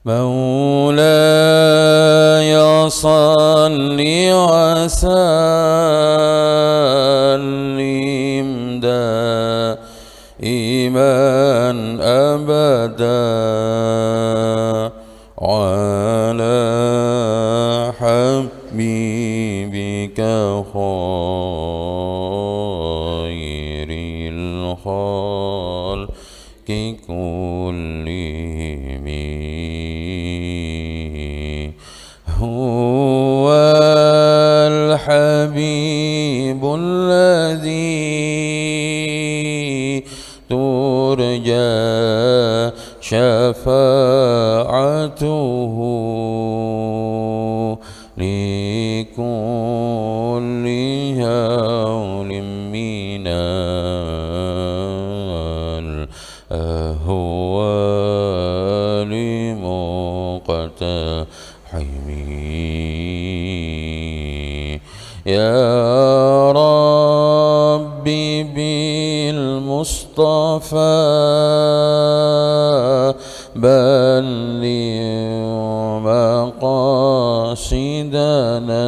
مولاي صل وسلم دائما أبدا على حبيبك خير الخلق كلهم. هو الحبيب الذي ترجى شفاعته لكل هول من الأهوال مقتحم. يا ربي بالمصطفى بلغ مقاصدنا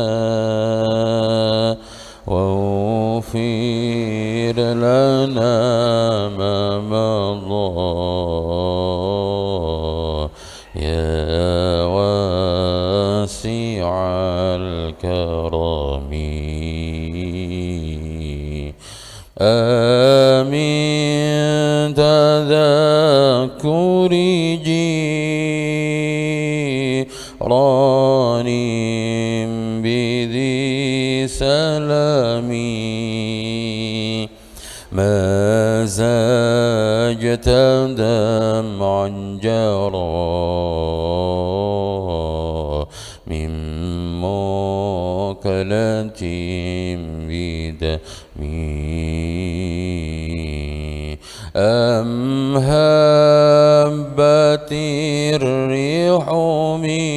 واغفر لنا ما مضى يا واسع الكرم. آمين تذكر جيران بذي سلام ما زاجت دمعا جرى من موكلة بدمي أم هبت الريح من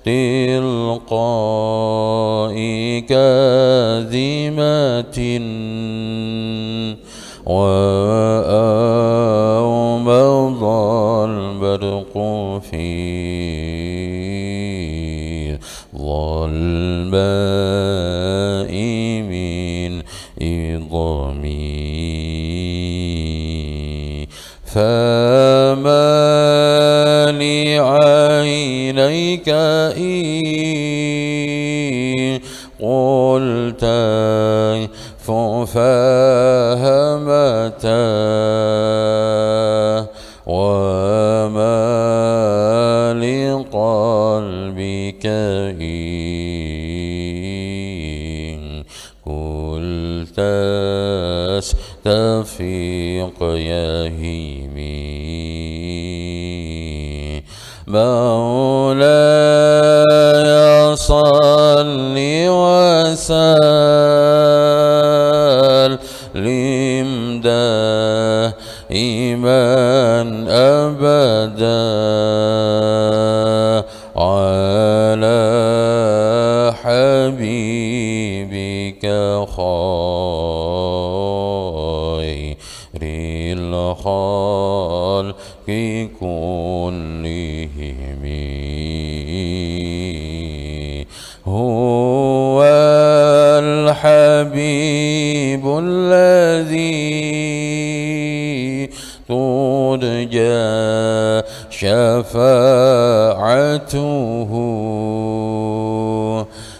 تلقاء كاذمة وأومض البرق في ظلماء من إضمي فما لعينيك إن قلت ففهمتا وما لقلبك إن قلت استفيق يهيمي. مولاي صل وسلم دائما أبدا على حبيبك خير الخلق كلهم. هو الحبيب الذي ترجى شفاعته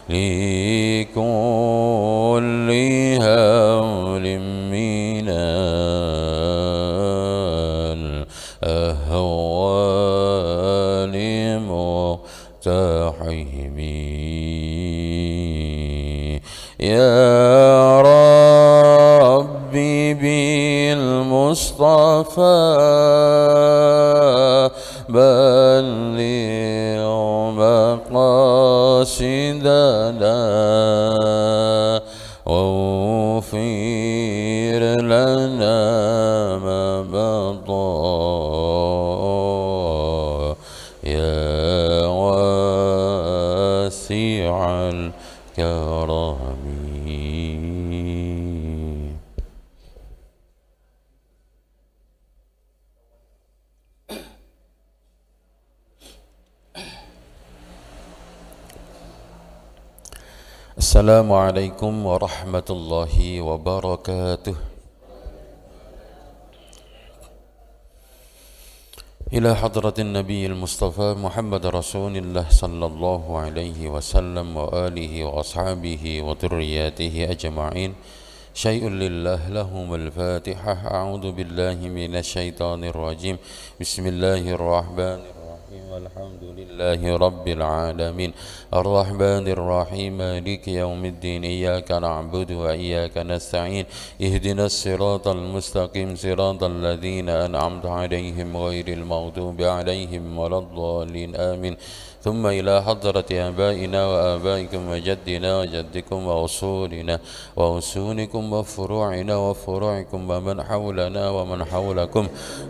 لكل هول من الأهوال مقتحم. يا ربي بالمصطفى بلغ مقاصدنا واغفر لنا ما مضى يا واسع الكرم. Assalamualaikum warahmatullahi wabarakatuh. Ila hadratin Nabi al-Mustafa Muhammad Rasulullah sallallahu alaihi wasallam wa alihi wa ashabihi wa dhurriyyatihi ajma'in. Syai'un lillah lahumul Fatihah. A'udzu billahi minasy syaithanir rajim. Bismillahirrahmanirrahim. Alhamdulillahi rabbil alamin. Ar-Rahmanir Rahim. Maliki yaumiddin. Iyyaka na'budu wa iyyaka nasta'in. Ihdinas siratal mustaqim. Siratal ladzina an'amta 'alaihim ghairil maghdubi 'alaihim waladdallin. Amin. ثم إلى حضرة آبائنا وآبائكم وجدنا وجدكم وأصولنا وأصولكم وفروعنا وفروعكم ومن حولنا ومن حولكم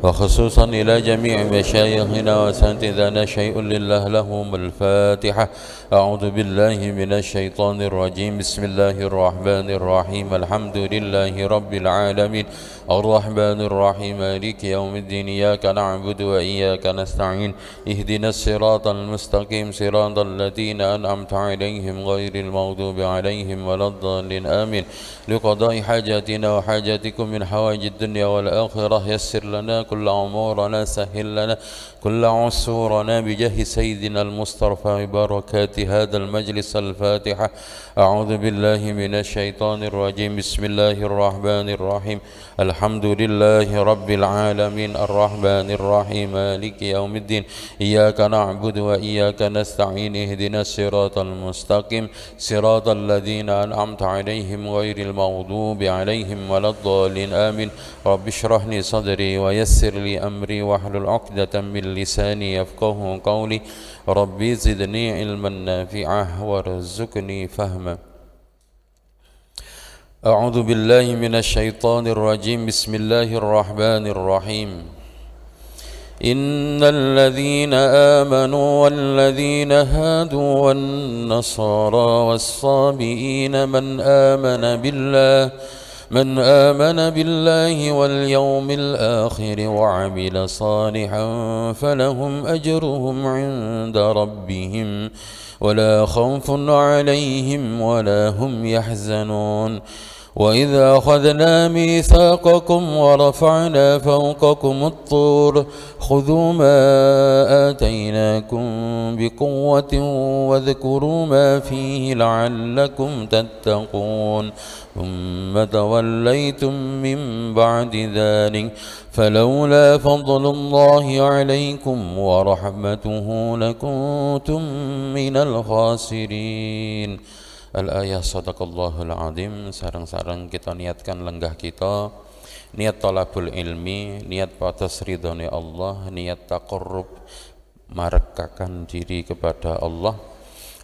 وخصوصا إلى جميع مشايخنا وأساتذتنا. شيء لله لهم الفاتحة. أعوذ بالله من الشيطان الرجيم. بسم الله الرحمن الرحيم. الحمد لله رب العالمين. الرحمن الرحيم. مالك يوم الدين. إياك نعبد وإياك نستعين. اهدنا الصراط المستقيم. صراط الذين أنعمت عليهم غير المغضوب عليهم ولا الضالين. آمين. لقضاء حاجاتنا وحاجاتكم من حوائج الدنيا والآخرة. يسر لنا كل أمورنا. سهل لنا كل عسورنا بجاه سيدنا المصطفى ببركات هذا المجلس. الفاتحة. أعوذ بالله من الشيطان الرجيم. بسم الله الرحمن الرحيم. الحمد لله رب العالمين. الرحمن الرحيم. مالك يوم الدين. إياك نعبد وإياك نستعين. اهدنا الصراط المستقيم. صراط الذين أنعمت عليهم غير المغضوب عليهم ولا الضالين. آمين. رب اشرح لي صدري ويسر لي أمري واحلل عقدة من لساني يفقه قولي. ربي زدني علما نافعا وارزقني فهما. أعوذ بالله من الشيطان الرجيم. بسم الله الرحمن الرحيم. إن الذين آمنوا والذين هادوا والنصارى والصابئين من آمن بالله واليوم الآخر وعمل صالحا فلهم أجرهم عند ربهم ولا خوف عليهم ولا هم يحزنون. وإذا أخذنا ميثاقكم ورفعنا فوقكم الطور خذوا ما آتيناكم بقوة واذكروا ما فيه لعلكم تتقون. ثم توليتم من بعد ذلك فلولا فضل الله عليكم ورحمته لكنتم من الخاسرين. Al-ayah. Sadaqallahul azim. Sarang-sarang kita niatkan lenggah kita, niat talabul ilmi, niat patas ridhani Allah, niat taqarrub, marekakan diri kepada Allah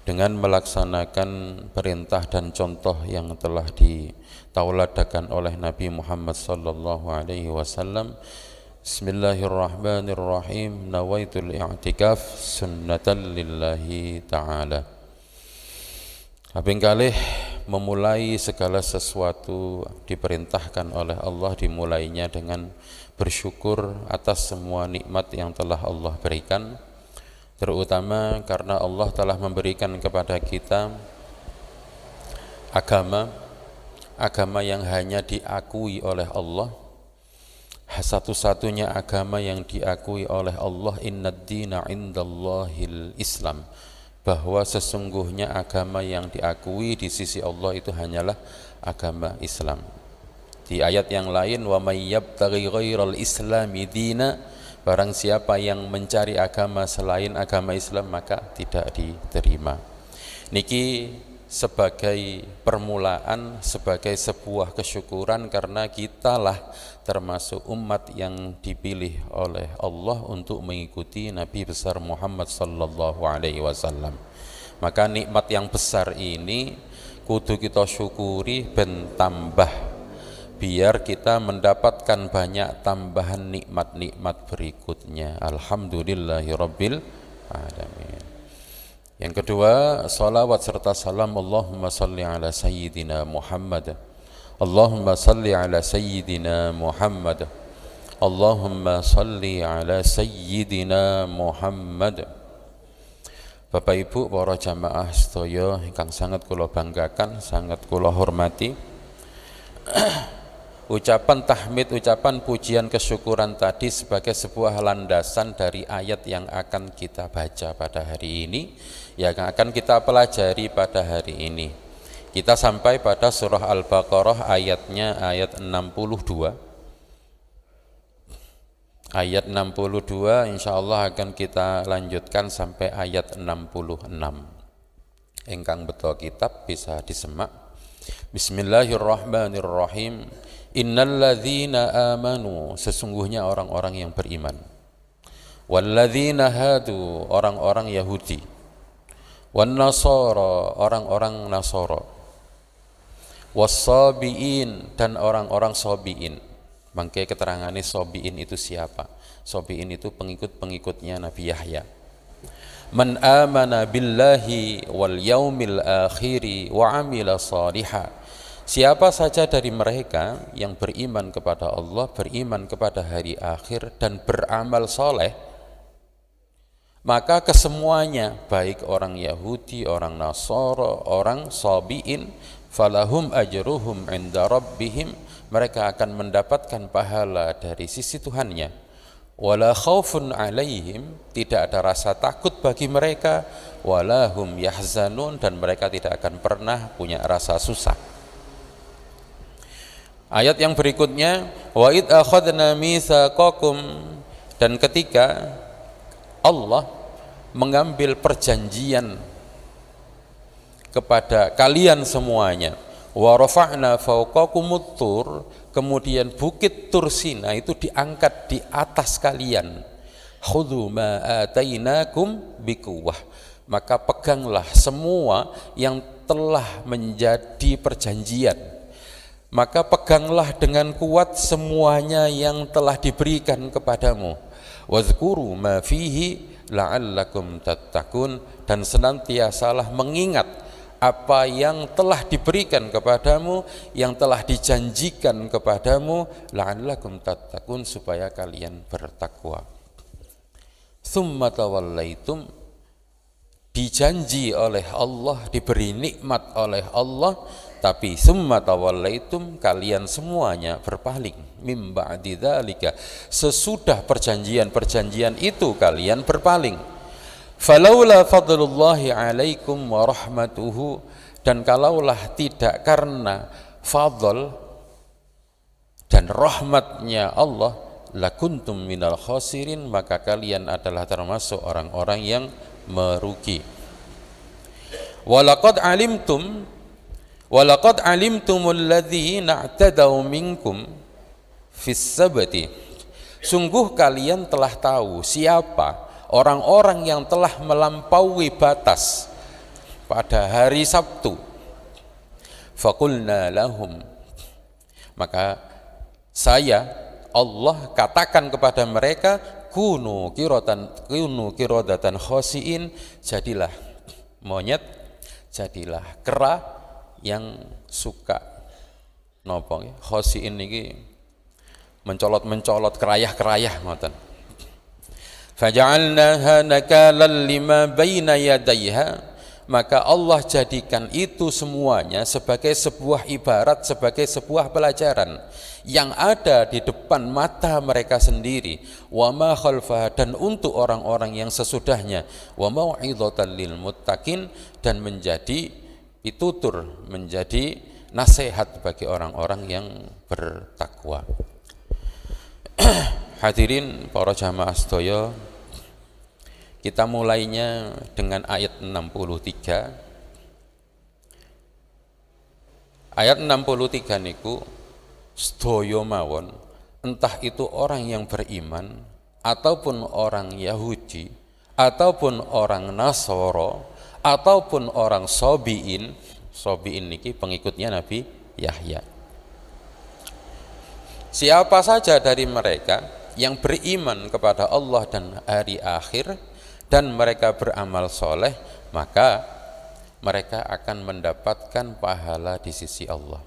dengan melaksanakan perintah dan contoh yang telah ditauladakan oleh Nabi Muhammad sallallahu alaihi wasallam. Bismillahirrahmanirrahim. Nawaitul i'tikaf sunnatan lillahi ta'ala. Kaping kalih, memulai segala sesuatu diperintahkan oleh Allah, dimulainya dengan bersyukur atas semua nikmat yang telah Allah berikan, terutama karena Allah telah memberikan kepada kita agama yang hanya diakui oleh Allah, satu-satunya agama yang diakui oleh Allah. Innad dina indallahil Islam, bahwa sesungguhnya agama yang diakui di sisi Allah itu hanyalah agama Islam. Di ayat yang lain, wa may yabtaghi ghairal islami dina, barang siapa yang mencari agama selain agama Islam maka tidak diterima. Niki sebagai permulaan, sebagai sebuah kesyukuran karena kitalah termasuk umat yang dipilih oleh Allah untuk mengikuti Nabi besar Muhammad sallallahu alaihi wasallam. Maka nikmat yang besar ini kudu kita syukuri ben tambah, biar kita mendapatkan banyak tambahan nikmat-nikmat berikutnya. Alhamdulillahirabbil alamin. Yang kedua, salawat serta salam Allahumma salli ala sayyidina Muhammad. Allahumma salli ala sayyidina Muhammad. Allahumma salli ala sayyidina Muhammad. Bapak Ibu para jamaah sedaya ingkang sangat kula banggakan, sangat kula hormati. Ucapan tahmid, ucapan pujian kesyukuran tadi sebagai sebuah landasan dari ayat yang akan kita baca pada hari ini, yang akan kita pelajari pada hari ini. Kita sampai pada surah Al-Baqarah ayatnya ayat 62. Ayat 62 insyaallah akan kita lanjutkan sampai ayat 66. Engkang betul kitab bisa disemak. Bismillahirrahmanirrahim. Innalladzina amanu, sesungguhnya orang-orang yang beriman. Walladzina hadu, orang-orang Yahudi. Wan nasara, orang-orang Nasara. Was-sabiin, dan orang-orang sabiin. Bangke keterangannya sabiin itu siapa? Sabiin itu pengikut-pengikutnya Nabi Yahya. Man amana billahi wal yaumil akhiri wa amila salihah. Siapa saja dari mereka yang beriman kepada Allah, beriman kepada hari akhir dan beramal soleh, maka kesemuanya, baik orang Yahudi, orang Nasara, orang Sabi'in, falahum ajruhum inda rabbihim, mereka akan mendapatkan pahala dari sisi Tuhannya. Wala khaufun alaihim, tidak ada rasa takut bagi mereka, wala hum yahzanun, dan mereka tidak akan pernah punya rasa susah. Ayat yang berikutnya, wa id akhadna mitsaqakum, dan ketika Allah mengambil perjanjian kepada kalian semuanya, wa rafa'na fawqakumut tur, kemudian bukit Tur Sina itu diangkat di atas kalian, khudhu ma atainakum biquwwah, maka peganglah semua yang telah menjadi perjanjian, maka peganglah dengan kuat semuanya yang telah diberikan kepadamu. Wadhkuru ma fihi la'allakum tattaqun, dan senantiasalah mengingat apa yang telah diberikan kepadamu, yang telah dijanjikan kepadamu, la'allakum tattaqun, supaya kalian bertakwa. Tsumma tawallaitum, dijanji oleh Allah, diberi nikmat oleh Allah, tapi summa tawallaitum, kalian semuanya berpaling, mim ba'di dzalika, sesudah perjanjian itu kalian berpaling. Falaula fadlullahi alaikum wa rahmatuhu, dan kalaulah tidak karena fadl dan rahmatnya Allah, lakuntum minal khasirin, maka kalian adalah termasuk orang-orang yang merugi. Walaqad alimtumul ladzina i'tadaw minkum fis sabti, sungguh kalian telah tahu siapa orang-orang yang telah melampaui batas pada hari Sabtu. Faqulna lahum, maka saya Allah katakan kepada mereka, kunu qiradatan khasiin, jadilah monyet, jadilah kera yang suka nopo khosiin niki mencolot-mencolot, kerayah-kerayah ngoten. Faja'alnaha nakalan lima baina yadayha, maka Allah jadikan itu semuanya sebagai sebuah ibarat, sebagai sebuah pelajaran yang ada di depan mata mereka sendiri, wa ma khalfaha, dan untuk orang-orang yang sesudahnya, wa mau'izatan lil muttaqin, dan menjadi pitutur, menjadi nasihat bagi orang-orang yang bertakwa. Hadirin para jamaah sedaya, kita mulainya dengan ayat 63. Ayat 63 niku sedaya mawon, entah itu orang yang beriman ataupun orang Yahudi ataupun orang Nasara ataupun orang Sabi'in. Sabi'in niki pengikutnya Nabi Yahya. Siapa saja dari mereka yang beriman kepada Allah dan hari akhir dan mereka beramal soleh, maka mereka akan mendapatkan pahala di sisi Allah.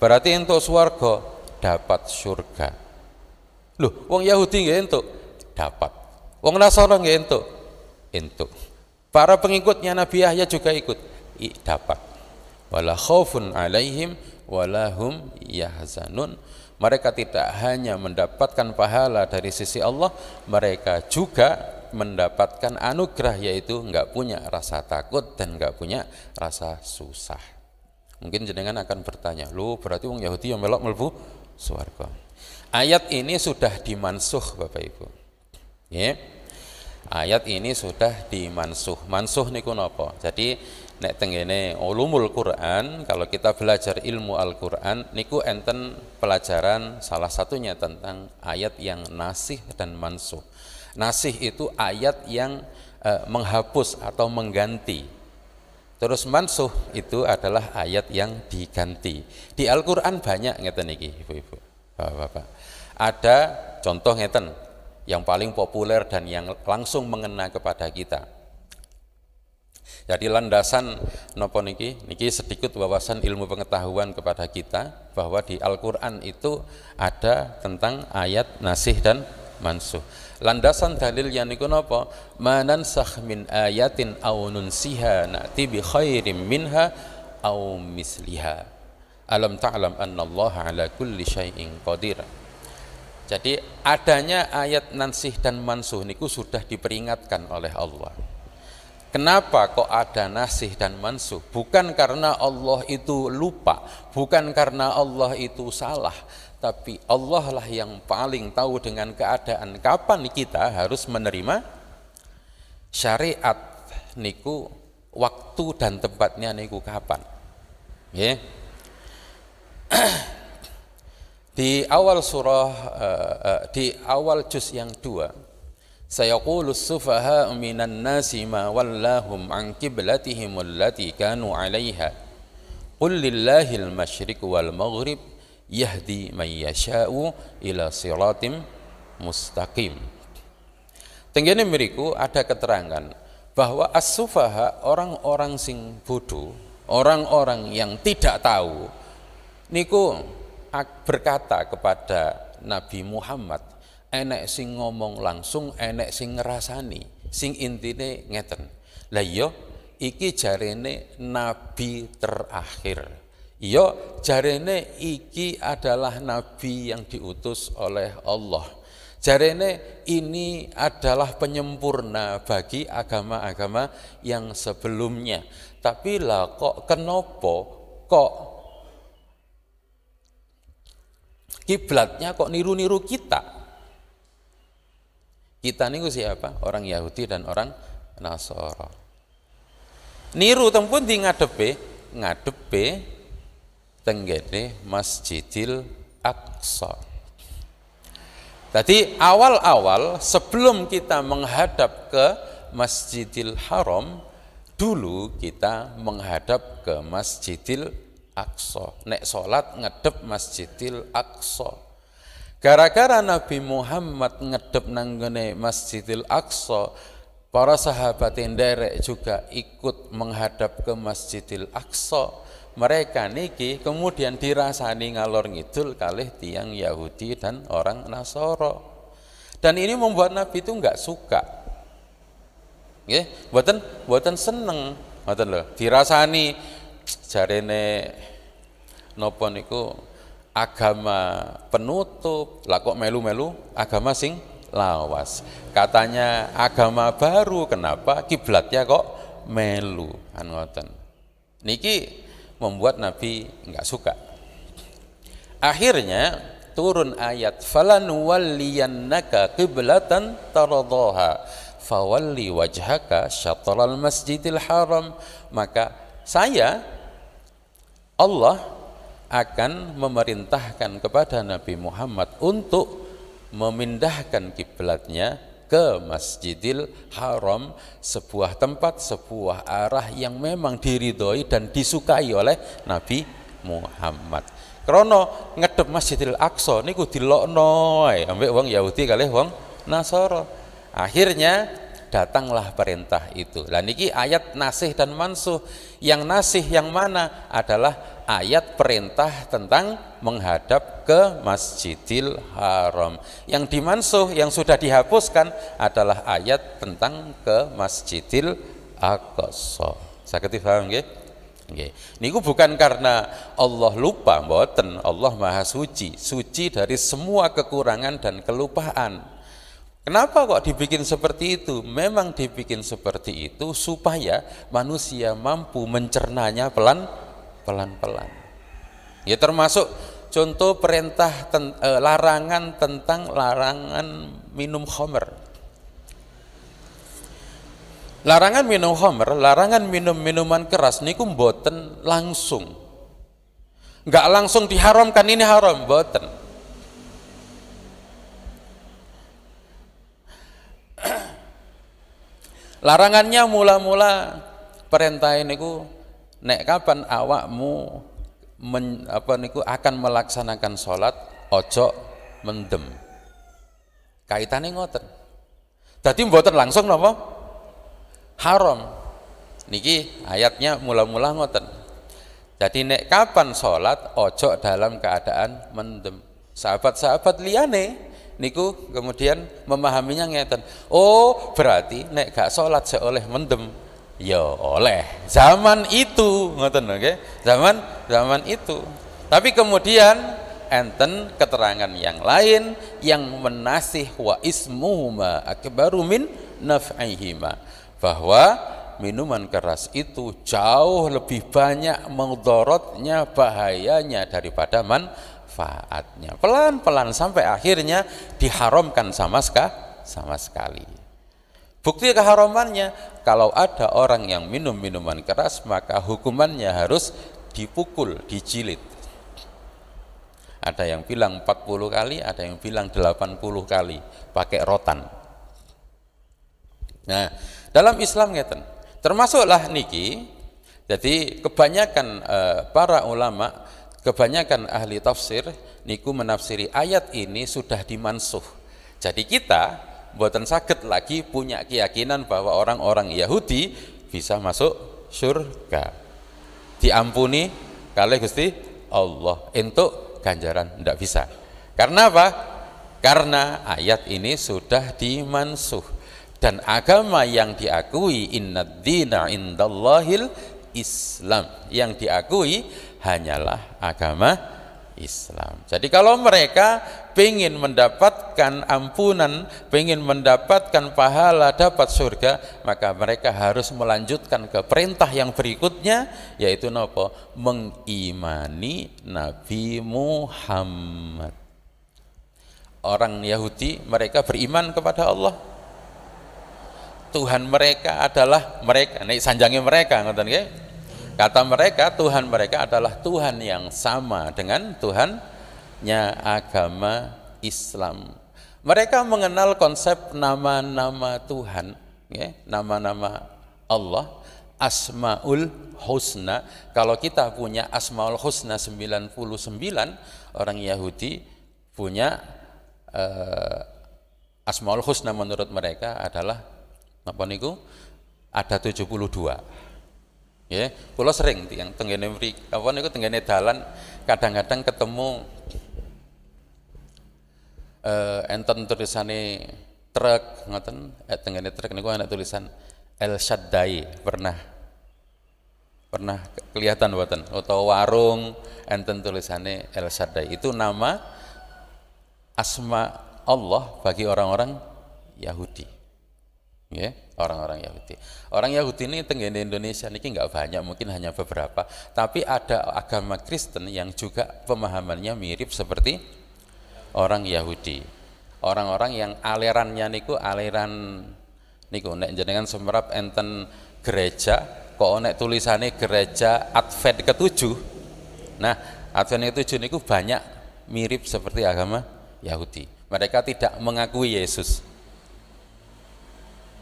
Berarti untuk swarga dapat surga. Loh, wong Yahudi nggih entuk, dapat. Wong Nasara nggih entuk, entuk. Para pengikutnya Nabi Yahya juga ikut dapat. Wala khaufun alaihim wala hum yahzanun. Mereka tidak hanya mendapatkan pahala dari sisi Allah, mereka juga mendapatkan anugerah, yaitu enggak punya rasa takut dan enggak punya rasa susah. Mungkin jenengan akan bertanya, "Lu berarti wong Yahudi yang melok mlebu swarga." Ayat ini sudah dimansuh Bapak Ibu. Ya. Ayat ini sudah dimansuh. Mansuh niku napa? Jadi nek tengene ulumul Quran, kalau kita belajar ilmu Al-Quran niku enten pelajaran salah satunya tentang ayat yang nasih dan mansuh. Nasih itu ayat yang menghapus atau mengganti. Terus mansuh itu adalah ayat yang diganti. Di Al-Quran banyak ngeten iki Ibu-ibu, Bapak-bapak. Ada contoh ngeten yang paling populer dan yang langsung mengena kepada kita. Jadi landasan napa niki sedikit wawasan ilmu pengetahuan kepada kita bahwa di Al-Qur'an itu ada tentang ayat nasih dan mansuh. Landasan dalil yang niku napa? Manansakh min ayatin aw nunsiha na'ti bi khairin minha aw misliha. Alam ta'lam annallaha ala kulli syai'in qadir. Jadi adanya ayat nansih dan mansuh niku sudah diperingatkan oleh Allah. Kenapa kok ada nasih dan mansuh? Bukan karena Allah itu lupa, bukan karena Allah itu salah, tapi Allah lah yang paling tahu dengan keadaan kapan kita harus menerima syariat niku, waktu dan tempatnya niku kapan. Ya. Di awal surah, di awal juz yang 2, sayaqulu as-sufaha minan nasi ma wallahum an qiblatihim allati kanu 'alaiha qul lillahil masyriq wal maghrib yahdi man yasha'u ila siratim mustaqim. Tenggene mriku ada keterangan bahwa as-sufaha, orang-orang sing bodoh, orang-orang yang tidak tahu niku berkata kepada Nabi Muhammad, enek sing ngomong langsung, enek sing ngerasani, sing intine ngeten. Lah iya iki jarene nabi terakhir. Iya jarene iki adalah nabi yang diutus oleh Allah. Jarene ini adalah penyempurna bagi agama-agama yang sebelumnya. Tapi lah kok kenapa kok kiblatnya kok niru-niru kita? Kita niku siapa? Orang Yahudi dan orang Nasara. Niru tempun di ngadepe tenggene Masjidil Aqsa. Tadi awal-awal sebelum kita menghadap ke Masjidil Haram, dulu kita menghadap ke Masjidil Aqsa. Nek salat ngedep Masjidil Aqsa. Gara-gara Nabi Muhammad ngedep nanggone Masjidil Aqsa, para sahabat nderek juga ikut menghadap ke Masjidil Aqsa. Mereka niki kemudian dirasani ngalor ngidul kalih tiang Yahudi dan orang Nasara. Dan ini membuat Nabi itu enggak suka. Nggih, mboten seneng, ngoten lho. Dirasani jarene napa niku agama penutup, lah kok melu-melu agama sing lawas. Katanya agama baru, kenapa kiblatnya kok melu, kan ngoten. Niki membuat Nabi enggak suka. Akhirnya turun ayat falanuwalliyannaka qiblatan taradhaha fawalli wajhaka syatral masjidil haram. Maka saya, Allah, akan memerintahkan kepada Nabi Muhammad untuk memindahkan kiblatnya ke Masjidil Haram, sebuah tempat, sebuah arah yang memang diridhoi dan disukai oleh Nabi Muhammad. Krono ngedep Masjidil Aqsa niku dilokno ae ambek wong Yahudi kalih wong Nasara. Akhirnya datanglah perintah itu. Lah niki ayat nasih dan mansuh. Yang nasih yang mana adalah ayat perintah tentang menghadap ke Masjidil Haram. Yang dimansuh, yang sudah dihapuskan adalah ayat tentang ke Masjidil Aqsa. Saged paham nggih? Nggih. Niku bukan karena Allah lupa, mboten. Allah Maha Suci, suci dari semua kekurangan dan kelupaan. Kenapa kok dibikin seperti itu? Memang dibikin seperti itu supaya manusia mampu mencernanya pelan-pelan. Ya termasuk contoh perintah larangan tentang larangan minum khamr. Larangan minum khamr, larangan minum minuman keras niku mboten langsung. Enggak langsung diharamkan ini haram, mboten. Larangannya mula-mula perintah niku nek kapan awakmu akan melaksanakan sholat ojo mendem. Kaitane ngoten. Dadi mboten langsung napa? Haram. Niki ayatnya mula-mula ngoten. Jadi nek kapan sholat ojo dalam keadaan mendem. Sahabat-sahabat liyane niku kemudian memahaminya ngeten. Oh, berarti nek gak sholat seoleh mendem. Ya oleh. Zaman itu ngoten nggih. Zaman itu. Tapi kemudian enten keterangan yang lain yang menasih wa ismuhuma akbaru min naf'ihima, bahwa minuman keras itu jauh lebih banyak mudharatnya, bahayanya daripada manfaatnya. Pelan-pelan sampai akhirnya diharamkan sama sekali. Bukti keharamannya, kalau ada orang yang minum minuman keras maka hukumannya harus dipukul, dijilid. Ada yang bilang 40 kali, ada yang bilang 80 kali pakai rotan. Nah, dalam Islam ngeten. Termasuklah niki. Jadi kebanyakan para ulama, kebanyakan ahli tafsir niku menafsiri ayat ini sudah dimansuh. Jadi kita mboten saged lagi punya keyakinan bahwa orang-orang Yahudi bisa masuk surga. Diampuni kalih Gusti Allah, entuk ganjaran, ndak bisa. Karena apa? Karena ayat ini sudah dimansuh, dan agama yang diakui innad dina indallahil Islam, yang diakui hanyalah agama Islam. Jadi kalau mereka pengen mendapatkan ampunan, pengen mendapatkan pahala, dapat surga, maka mereka harus melanjutkan ke perintah yang berikutnya, yaitu napa? Mengimani Nabi Muhammad. Orang Yahudi mereka beriman kepada Allah. Tuhan mereka adalah mereka, nek sanjange mereka ngoten nggih. Kata mereka, Tuhan mereka adalah Tuhan yang sama dengan Tuhannya agama Islam. Mereka mengenal konsep nama-nama Tuhan, ya, nama-nama Allah, Asmaul Husna. Kalau kita punya Asmaul Husna 99, orang Yahudi punya Asmaul Husna menurut mereka adalah apa niku? Ada 72. Ya, kula sering yang tenggene mriki apa niku tenggene dalan kadang-kadang ketemu enten tulisane truk ngoten, tenggene truk niku ana tulisan El Shaddai, pernah kelihatan mboten, utawa warung enten tulisane El Shaddai. Itu nama asma Allah bagi orang-orang Yahudi. Ya, orang-orang Yahudi. Orang Yahudi ini tenggene Indonesia niki enggak banyak, mungkin hanya beberapa, tapi ada agama Kristen yang juga pemahamannya mirip seperti orang Yahudi. Orang-orang yang alirannya niku aliran niku nek jenengan semerap enten gereja, kok nek tulisane gereja Advent ke-7. Nah, Advent ke-7 niku banyak mirip seperti agama Yahudi. Mereka tidak mengakui Yesus.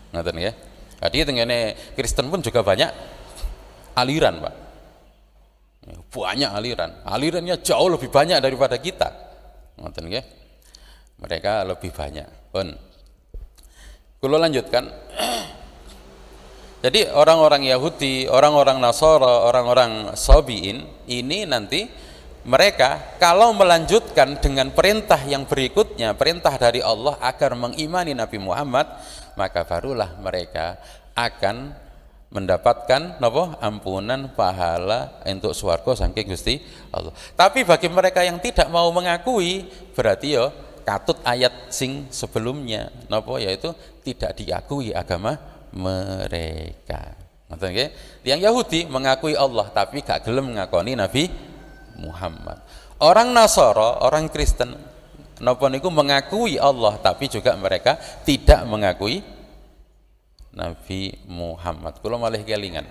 Ngoten ya. Jadi tengene Kristen pun juga banyak aliran, Pak. Banyak aliran. Alirannya jauh lebih banyak daripada kita. Ngoten ya. Mereka lebih banyak. Pun. Kula lanjutkan. Jadi orang-orang Yahudi, orang-orang Nasara, orang-orang Sabi'in ini nanti mereka kalau melanjutkan dengan perintah yang berikutnya, perintah dari Allah agar mengimani Nabi Muhammad, maka barulah mereka akan mendapatkan ampunan pahala untuk swarga saking Gusti Allah. Tapi bagi mereka yang tidak mau mengakui, berarti yo katut ayat sing sebelumnya yaitu tidak diakui agama mereka. Ngerti? Yang Yahudi mengakui Allah tapi gak gelem ngakoni Nabi Muhammad. Orang Nasara, orang Kristen niku mengakui Allah tapi juga mereka tidak mengakui Nabi Muhammad. Kula malih kelingan.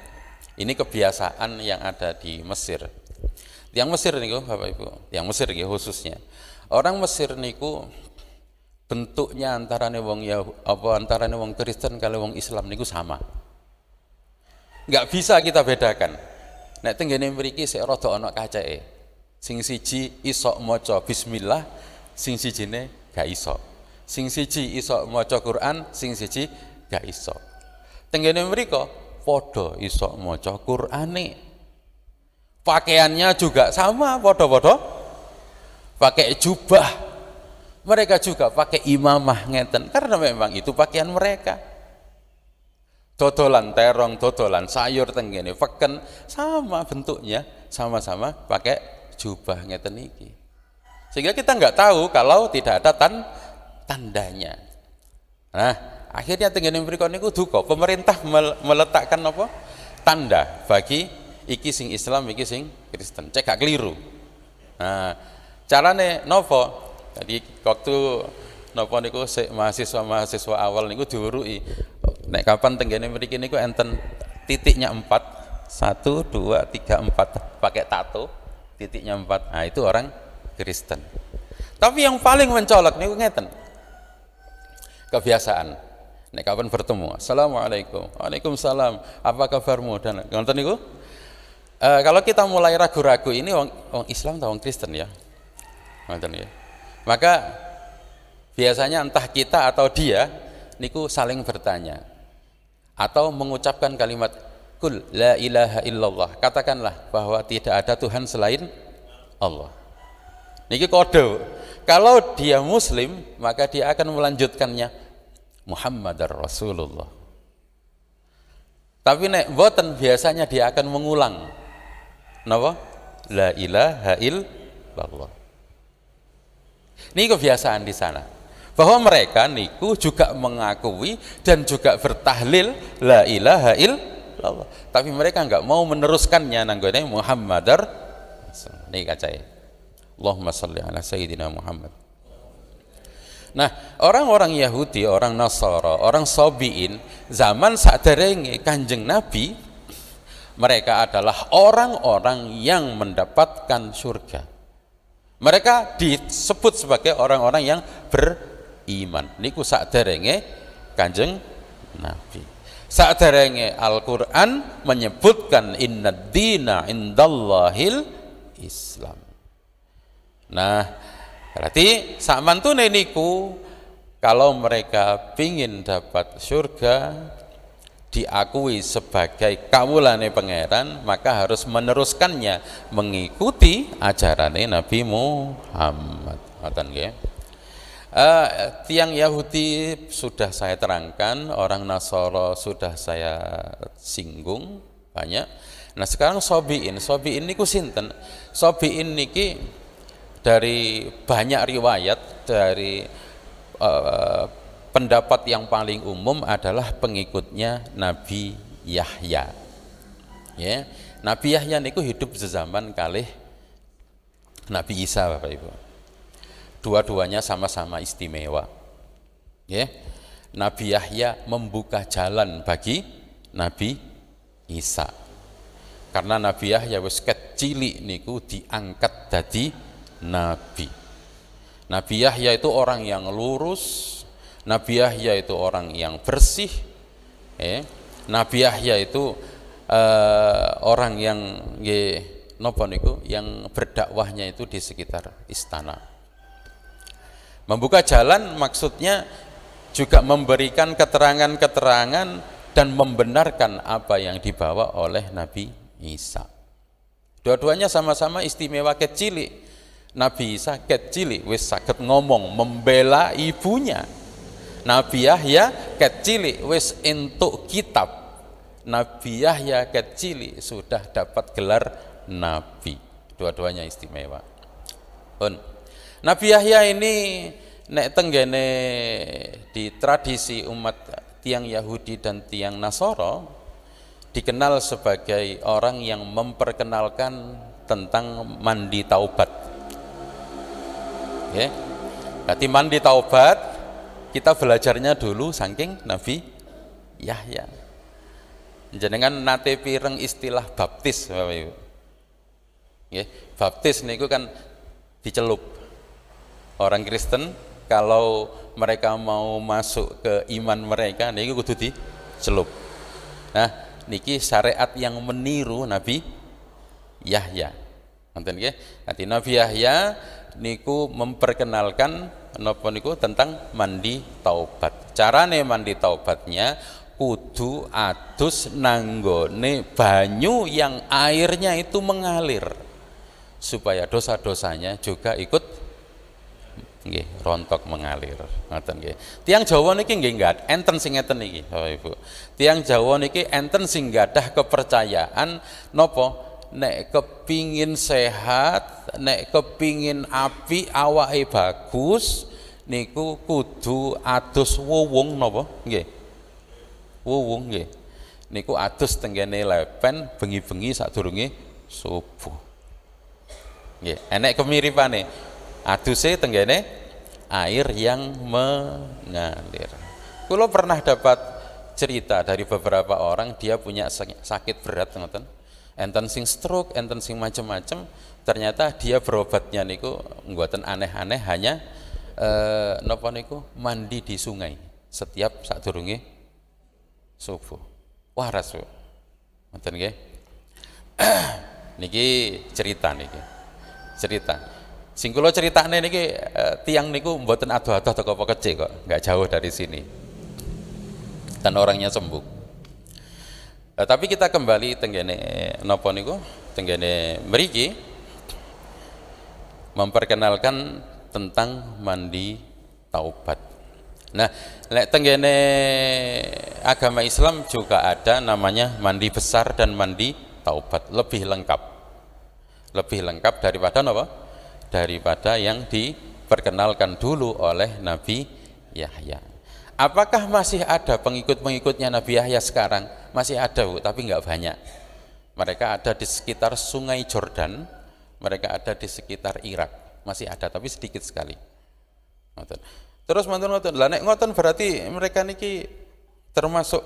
Ini kebiasaan yang ada di Mesir. Yang Mesir niku Bapak Ibu, yang Mesir nggih khususnya. Orang Mesir niku bentuknya antarane wong Kristen kali wong Islam niku sama. Enggak bisa kita bedakan. Nek tenggene mriki sik rada ana kaceke. Sing siji iso maca bismillah, sing sijine gak iso. Sing siji iso maca Quran, sing siji gak iso. Tenggene mriko padha iso maca Qur'ane. Pakaiannya juga sama, padha-padha pakai jubah. Mereka juga pakai imamah ngeten karena memang itu pakaian mereka. Dodolan terong, dodolan sayur tenggene peken sama bentuknya, sama-sama pakai jubah ngeten iki. Sehingga kita nggak tahu kalau tidak ada tandanya. Nah, akhirnya tenggene mriku niku duka pemerintah meletakkan tanda bagi iki sing Islam, iki sing Kristen. Cek gak keliru. Nah, carane nopo? Jadi waktu niku mahasiswa awal niku diuruki nek kapan tenggene mriki niku enten titiknya 4 1 2 3 4 pakai tato titiknya 4. Nah, itu orang Kristen. Tapi yang paling mencolok niku ngeten. Kebiasaan. Nek kapan bertemu, assalamualaikum, waalaikumsalam, apa kabarmu dan ngoten niku. Kalau kita mulai ragu-ragu ini wong Islam atau wong Kristen ya. Ngoten ya. Maka biasanya entah kita atau dia niku saling bertanya atau mengucapkan kalimat kul la ilaha illallah, katakanlah bahwa tidak ada Tuhan selain Allah. Niki kode. Kalau dia muslim maka dia akan melanjutkannya Muhammadar Rasulullah. Tapi nek boten biasanya dia akan mengulang napa? La ilaha illallah. Ini kebiasaan di sana. Bahwa mereka niku juga mengakui dan juga bertahlil la ilaha illallah. Tapi mereka enggak mau meneruskannya nanggone Muhammadar Rasul. Niki kacae. Allahumma shalli ala sayyidina Muhammad. Nah, orang-orang Yahudi, orang Nasara, orang Sabi'in zaman saderenge Kanjeng Nabi, mereka adalah orang-orang yang mendapatkan surga. Mereka disebut sebagai orang-orang yang beriman. Niku saderenge Kanjeng Nabi. Saderenge Al-Qur'an menyebutkan innad dina indallahil Islam. Nah, berarti sakmantune niku kalau mereka pingin dapat surga diakui sebagai kawulane pangeran, maka harus meneruskannya mengikuti ajarane Nabi Muhammad. Ngoten nggih. Tiang Yahudi sudah saya terangkan, orang Nasara sudah saya singgung banyak. Nah, sekarang Sabi'in niku sinten? Sabi'in niki dari banyak riwayat, dari pendapat yang paling umum adalah pengikutnya Nabi Yahya. Ya, Nabi Yahya niku hidup sezaman kalih Nabi Isa, Bapak Ibu. Dua-duanya sama-sama istimewa. Ya, Nabi Yahya membuka jalan bagi Nabi Isa. Karena Nabi Yahya wis cilik niku diangkat dadi nabi. Nabi Yahya itu orang yang lurus, Nabi Yahya itu orang yang bersih, Nabi Yahya itu orang yang nopo niku yang berdakwahnya itu di sekitar istana. Membuka jalan maksudnya juga memberikan keterangan-keterangan dan membenarkan apa yang dibawa oleh Nabi Isa. Dua-duanya sama-sama istimewa kecil. Nabi Isa kecil wis saged ngomong membela ibunya. Nabi Yahya kecil wis entuk kitab. Nabi Yahya kecil sudah dapat gelar nabi. Dua-duanya istimewa. Nabi Yahya ini nek tenggene di tradisi umat tiang Yahudi dan tiang Nasoro dikenal sebagai orang yang memperkenalkan tentang mandi taubat. Oke. Jadi mandi taubat kita belajarnya dulu saking Nabi Yahya. Jenengan nate pireng istilah baptis Bapak Ibu. Nggih, baptis niku kan dicelup. Orang Kristen kalau mereka mau masuk ke iman mereka niku kudu dicelup. Nah, niki syariat yang meniru Nabi Yahya. Ngoten nggih. Nanti Nabi Yahya niku memperkenalkan napa niku tentang mandi taubat. Carane mandi taubatnya kudu adus nanggone banyu yang airnya itu mengalir supaya dosa-dosanya juga ikut nggih rontok mengalir. Ngoten nggih. Tiang Jawa niki nggih enggak enten sing ngeten niki Bapak Ibu. Tiang Jawa niki enten sing gadah kepercayaan napa nek kepingin sehat, nek kepingin api awake bagus niku kudu adus wuwung napa nggih. Wuwung nggih. Niku adus tenggene lepen bengi-bengi sadurunge subuh. Nggih, enek kemiripane. Aduse tenggene air yang mengalir. Kula pernah dapat cerita dari beberapa orang dia punya sakit berat ngoten. Enten sing stroke, enten sing macam-macam. Ternyata dia berobatnya niku mboten aneh-aneh, hanya napa niku mandi di sungai setiap sadurunge subuh. Waras Bu. Ngoten nggih. Niki cerita niki. Cerita. Sing kula critakne niki tiang niku mboten adoh-adoh teko Pekece kok, enggak jauh dari sini. Dan orangnya sembuh. Tapi kita kembali tenggene napa niku? Tenggene mriki memperkenalkan tentang mandi taubat. Nah, lek tenggene agama Islam juga ada namanya mandi besar dan mandi taubat, lebih lengkap. Lebih lengkap daripada apa? Daripada yang diperkenalkan dulu oleh Nabi Yahya. Apakah masih ada pengikut-pengikutnya Nabi Yahya sekarang? Masih ada Bu, tapi enggak banyak. Mereka ada di sekitar Sungai Jordan, mereka ada di sekitar Irak, masih ada tapi sedikit sekali. Terus ngoten-ngoten. Lah nek ngoten berarti mereka niki termasuk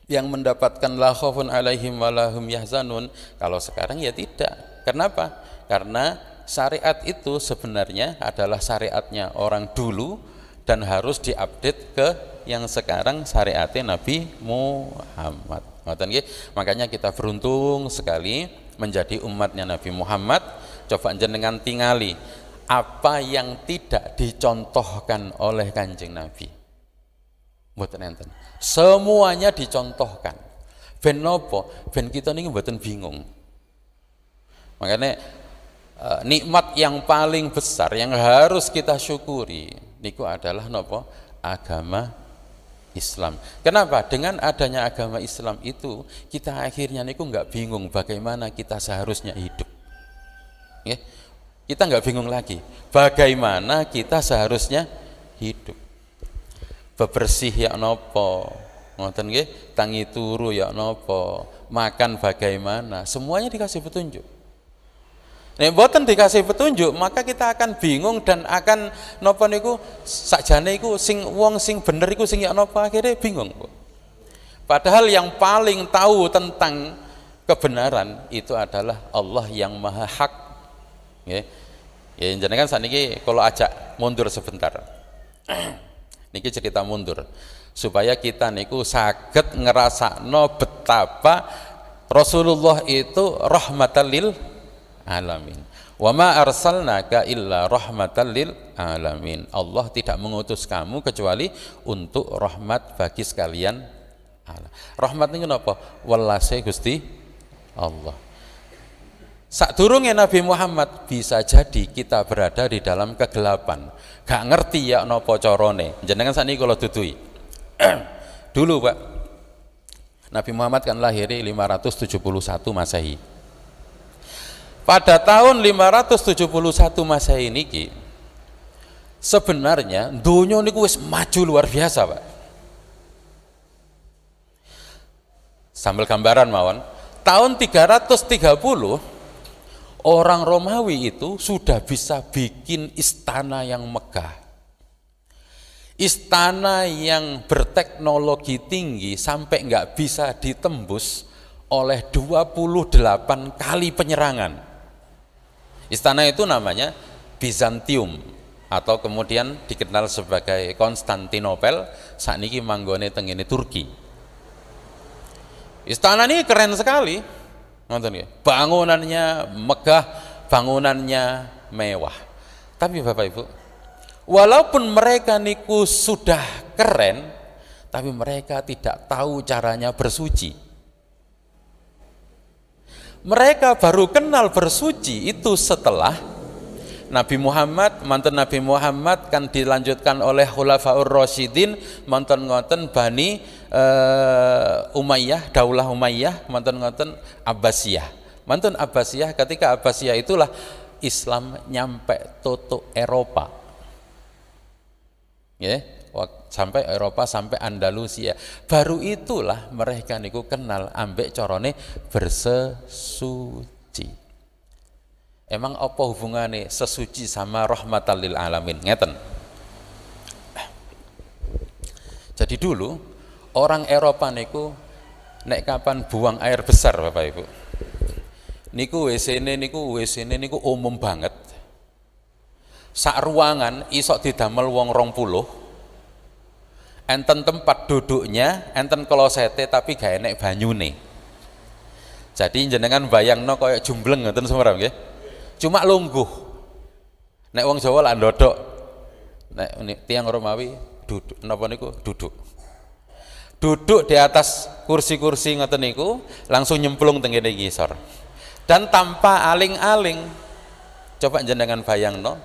yang mendapatkan la khaufun alaihim wa lahum yahzanun. Kalau sekarang ya tidak. Kenapa? Karena syariat itu sebenarnya adalah syariatnya orang dulu dan harus diupdate ke yang sekarang syariatnya Nabi Muhammad. Ngoten nggih. Makanya kita beruntung sekali menjadi umatnya Nabi Muhammad. Coba jenengan tingali apa yang tidak dicontohkan oleh Kanjeng Nabi. Mboten enten. Semuanya dicontohkan. Ben napa? Ben kita niki mboten bingung. Makanya nikmat yang paling besar yang harus kita syukuri niku adalah napa? Agama Islam. Kenapa? Dengan adanya agama Islam itu kita akhirnya niku enggak bingung bagaimana kita seharusnya hidup. Ya. Kita enggak bingung lagi bagaimana kita seharusnya hidup. Bebersih ya napa? Ngoten nggih, tangi turu ya napa? Makan bagaimana? Semuanya dikasih petunjuk. Nek mboten dikasih petunjuk, maka kita akan bingung dan akan napa niku sakjane iku sing wong sing bener iku sing ya napa, akhirnya bingung. Padahal yang paling tahu tentang kebenaran itu adalah Allah yang Maha Hak. Nggih. Ya jenengan sakniki kalau ajak mundur sebentar. Niki cerita mundur supaya kita niku saged ngerasakno betapa Rasulullah itu rahmatan lil alamin. Wa ma arsalnaka illa rahmatan lil alamin. Allah tidak mengutus kamu kecuali untuk rahmat bagi sekalian alam. Rahmat niku napa? Welase Gusti Allah. Sadurunge Nabi Muhammad bisa jadi kita berada di dalam kegelapan. Gak ngerti ya napa carane. Jenengan sakniki kula dudui. Dulu Pak, Nabi Muhammad kan lahir 571 Masehi. Pada tahun 571 Masehi niki sebenarnya dunia niku wis maju luar biasa Pak. Sambil gambaran mawon, tahun 330 orang Romawi itu sudah bisa bikin istana yang megah, istana yang berteknologi tinggi sampai nggak bisa ditembus oleh 28 kali penyerangan. Istana itu namanya Bizantium atau kemudian dikenal sebagai Konstantinopel, sakniki manggone tengene Turki. Istana ini keren sekali. Bangunannya megah, bangunannya mewah. Tapi Bapak Ibu, walaupun mereka niku sudah keren, tapi mereka tidak tahu caranya bersuci. Mereka baru kenal bersuci itu setelah Nabi Muhammad, mantan Nabi Muhammad kan dilanjutkan oleh Khulafaur Rasyidin, mantan ngoten Bani Umayyah, Daulah Umayyah, mantan ngoten Abbasiyah. Mantan Abbasiyah, ketika Abbasiyah itulah Islam nyampe toto Eropa. Ya, sampai Eropa, sampai Andalusia. Baru itulah mereka niku kenal ambek corone bersesuci. Emang apa hubungannya sesuci sama rahmatan lil alamin? Ngeten. Jadi dulu orang Eropa niku nek kapan buang air besar Bapak Ibu, niku WC-ne niku umum banget. Sak ruangan isok didamel wong 20, enten tempat duduknya, enten klosete tapi gak enek banyune. Jadi jenengan bayangno koyo jumbleng ngoten semua nggih. Cuma lungguh. Nek wong Jawa lah ndodok. Nek tiang Romawi duduk napa niku duduk. Duduk di atas kursi-kursi ngoten niku langsung nyemplung teng kene ngisor. Dan tanpa aling-aling. Coba jenengan bayangno.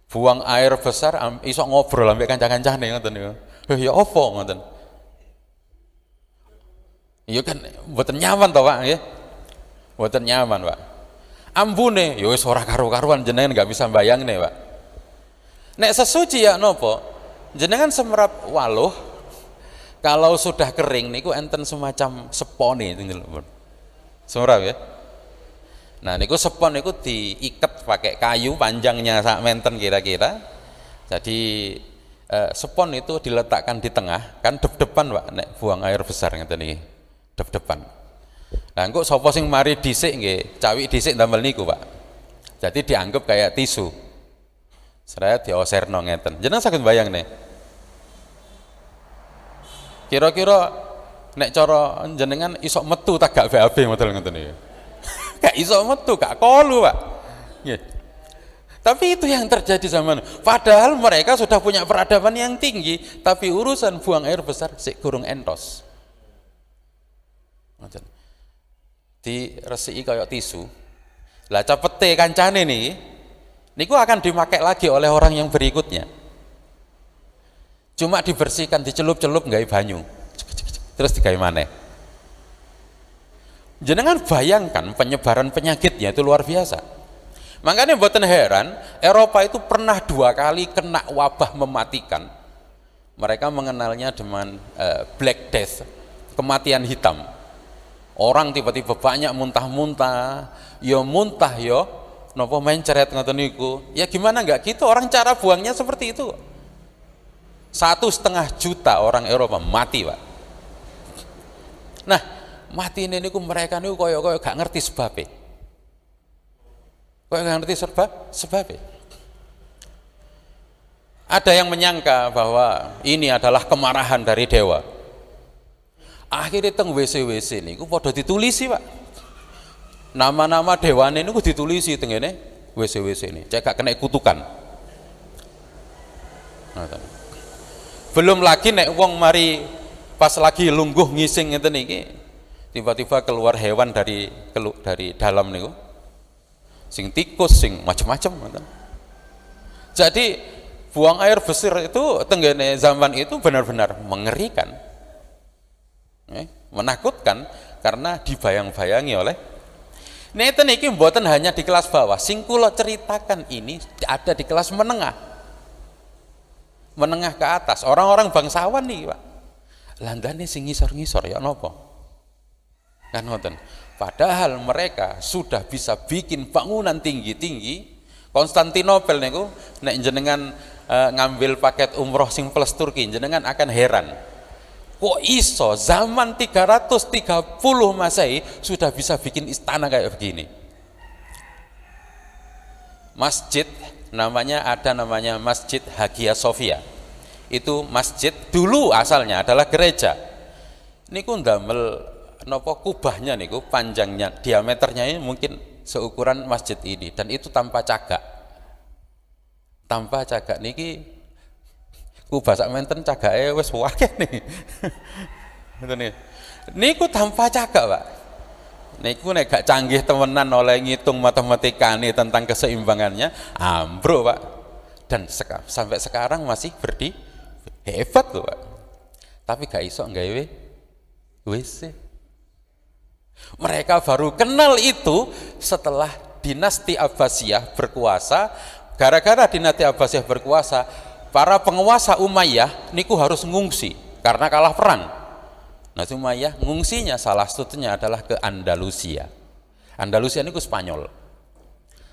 Buang air besar iso ngobrol ambek kanca-kancane ngoten niku. Ya apa ngoten. Ya kan mboten nyaman to Pak nggih. Mboten nyaman Pak. Ambune ya wis ora karo-karuan, jenengan nggak bisa bayangne Pak. Nek sesuci ya nopo? Jenengan semerap waluh kalau sudah kering niku enten semacam sepone tinggal. Semerap ya. Nah niku sepon niku diikat pakai kayu panjangnya sak menten kira-kira. Jadi sepon itu diletakkan di tengah, kan dep-depan Pak nek buang air besar ngeten iki. Dep-depan. Nah, engko sapa sing mari dhisik nggih, cawik dhisik damel niku, Pak. Jadi dianggap kayak tisu. Seraya dioserno ngeten. Jenengan saged bayang nih. Kira-kira nek cara jenengan iso metu tak gak BAB model ngoten iki. Gak iso metu, gak kolu, Pak. Nggih. Tapi itu yang terjadi zaman. Padahal mereka sudah punya peradaban yang tinggi, tapi urusan buang air besar sik gurung entos. Ngoten. Diresiki kayak tisu. Lah cepete kancane nih, niku akan dipakai lagi oleh orang yang berikutnya. Cuma dibersihkan, dicelup-celup nggawe banyu. Terus digawe maneh. Jenengan bayangkan penyebaran penyakitnya itu luar biasa. Makanya mboten heran Eropa itu pernah 2 kali kena wabah mematikan. Mereka mengenalnya dengan Black Death, kematian hitam. Orang tiba-tiba banyak muntah-muntah, ya muntah ya, napa menceret ngoten niku. Ya gimana enggak gitu, orang cara buangnya seperti itu. 1,5 juta orang Eropa mati, Pak. Nah, mati ini niku mereka niku koyo-koyo gak ngerti sebabnya. Koyo gak ngerti sebabnya. Ada yang menyangka bahwa ini adalah kemarahan dari dewa. Akhirnya teng WC niku padha ditulisi, Pak. Nama-nama dewane niku ditulisi teng ngene WC ini. Cek gak kena kutukan. Belum lagi nek wong mari pas lagi lungguh ngising ngeten iki, tiba-tiba keluar hewan dari dalam niku. Sing tikus, sing macam-macam ngoten. Jadi buang air besar itu tenggene zaman itu benar-benar mengerikan. Menakutkan karena dibayang-bayangi oleh neten iki mboten hanya di kelas bawah, sing kula ceritakan ini ada di kelas menengah ke atas, orang-orang bangsawan nih Pak. Landane sing ngisor-ngisor ya napa? Kan ngoten. Padahal mereka sudah bisa bikin bangunan tinggi-tinggi. Konstantinopel niku nek jenengan ngambil paket umroh sing plus Turki, jenengan akan heran. Kok iso zaman 330 Masehi sudah bisa bikin istana kayak begini. Masjid namanya Masjid Hagia Sophia. Itu masjid dulu asalnya adalah gereja. Niku ndamel napa kubahnya niku panjangnya diameternya ini mungkin seukuran masjid ini dan itu tanpa cagak. Tanpa cagak niki kubah sak menten cagake wis akeh nih. Ngoten niku tanpa cagak, Pak. Niku nek gak canggih temenan oleh ngitung matematikane tentang keseimbangannya, ambruk, Pak. Dan sampai sekarang masih hebat loh, Pak. Tapi gak iso nggawe WC. Mereka baru kenal itu setelah dinasti Abbasiyah berkuasa. Gara-gara dinasti Abbasiyah berkuasa, para penguasa Umayyah niku harus ngungsi karena kalah perang. Nah, Umayyah ngungsinya salah satunya adalah ke Andalusia. Andalusia niku Spanyol.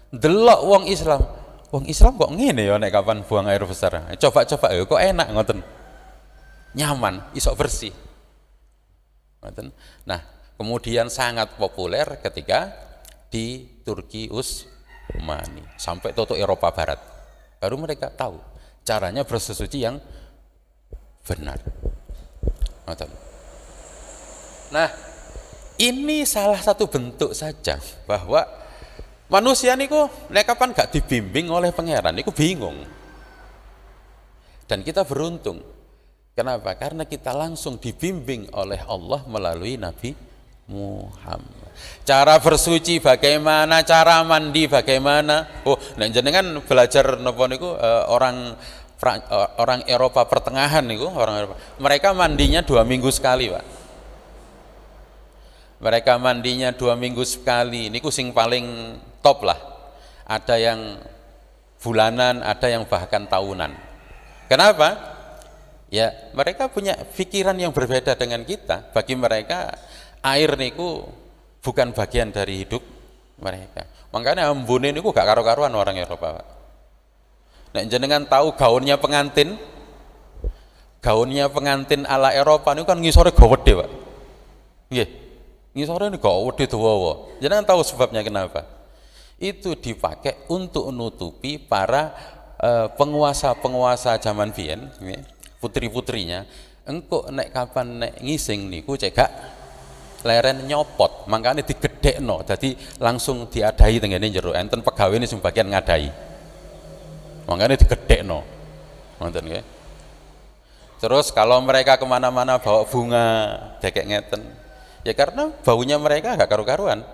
Delok wong Islam kok ngene ya nek kapan buang air besar. Coba-coba ya kok enak ngoten. Nyaman, iso bersih. Ngoten. Nah, kemudian sangat populer ketika di Turki Utsmani sampai toto Eropa Barat. Baru mereka tahu caranya bersesuci yang benar. Nah, ini salah satu bentuk saja bahwa manusia niku nek kapan gak dibimbing oleh pangeran niku bingung. Dan kita beruntung. Kenapa? Karena kita langsung dibimbing oleh Allah melalui Nabi Muhammad. Cara bersuci bagaimana, cara mandi bagaimana. Oh, nek jenengan belajar napa niku orang Eropa pertengahan niku, mereka mandinya 2 minggu sekali, Pak. Mereka mandinya 2 minggu sekali. Niku sing paling top lah. Ada yang bulanan, ada yang bahkan tahunan. Kenapa? Ya, mereka punya pikiran yang berbeda dengan kita. Bagi mereka air niku bukan bagian dari hidup mereka. Makanya embune niku gak karo-karuan orang Eropa, Pak. Nek jenengan tahu gaunnya pengantin ala Eropa niku kan ngisore gawedhe, Pak. Nggih. Ngisore niku gawedhe dawa. Jenengan tahu sebabnya kenapa? Itu dipakai untuk menutupi para penguasa-penguasa zaman biyen, putri-putrinya. Engko nek kapan nek ngising niku cekak leren nyopot, makanya digedhekno, dadi langsung diadahi tengene jero, enten pegawene sing bagian ngadahi. Makanya digedhekno. Ngoten nggih. Terus kalau mereka kemana-mana bawa bunga, dekek ngeten. Ya karena baunya mereka gak karu-karuan.